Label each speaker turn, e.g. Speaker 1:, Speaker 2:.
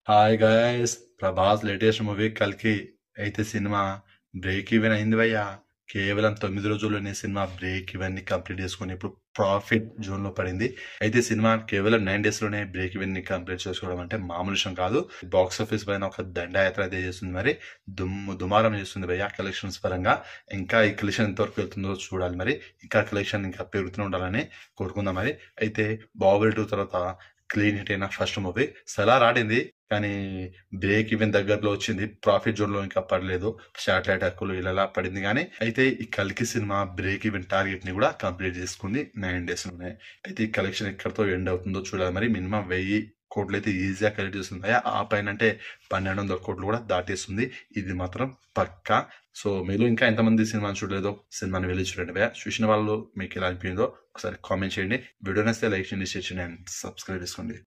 Speaker 1: Hi guys, Prabhas latest movie కల్కి అయితే cinema break even అయింది భయ్యా. కేవలం 9 రోజుల్లోనే సినిమా బ్రేక్ ఈవెన్ ని కంప్లీట్ చేసుకుని ఇప్పుడు ప్రాఫిట్ జోన్ లో పడింది. అయితే సినిమా కేవలం 9 days లోనే బ్రేక్ ఈవెన్ ని కంప్లీట్ చేసుకోవడం అంటే మామూలు విషయం కాదు. బాక్స్ ఆఫీస్ పైన ఒక దండయాత్ర అయితే చేస్తుంది, మరి దుమారం చేస్తుంది భయ్యా కలెక్షన్స్ పరంగా. ఇంకా ఈ కలెక్షన్ ఎంతవరకు వెళ్తుందో చూడాలి, మరి ఇంకా కలెక్షన్ ఇంకా పెరుగుతూనే ఉండాలని కోరుకుందాం. మరి అయితే బాహుబలి 2 తర్వాత క్లీన్ హిట్ అయిన ఫస్ట్ మూవీ సలార్ ఆడింది, కానీ బ్రేక్ ఈవెన్ దగ్గరలో వచ్చింది. ప్రాఫిట్ జోన్ లో ఇంకా పడలేదు, శాటిలైట్ హక్కులు ఇలా పడింది. కానీ అయితే ఈ కల్కి సినిమా బ్రేక్ ఈవెన్ టార్గెట్ ని కూడా కంప్లీట్ చేసుకుంది 9 days లోనే. అయితే ఈ కలెక్షన్ ఎక్కడితో ఎండ్ అవుతుందో చూడాలి, మరి మినిమం 1000 కోట్లు అయితే ఈజీగా కలెక్ట్ చేస్తుంది. ఆ పైన అంటే 1200 కోట్లు కూడా దాటేస్తుంది, ఇది మాత్రం పక్కా. సో మీరు ఇంకా ఎంతమంది సినిమాని చూడలేదో సినిమాని వెళ్ళి చూడండి భయ్యా. చూసిన వాళ్ళు మీకు ఎలా అనిపించిందో ఒకసారి కామెంట్ చేయండి. వీడియో నచ్చితే లైక్ చేయండి, షేర్ చేయండి అండ్ సబ్స్క్రైబ్ చేసుకోండి.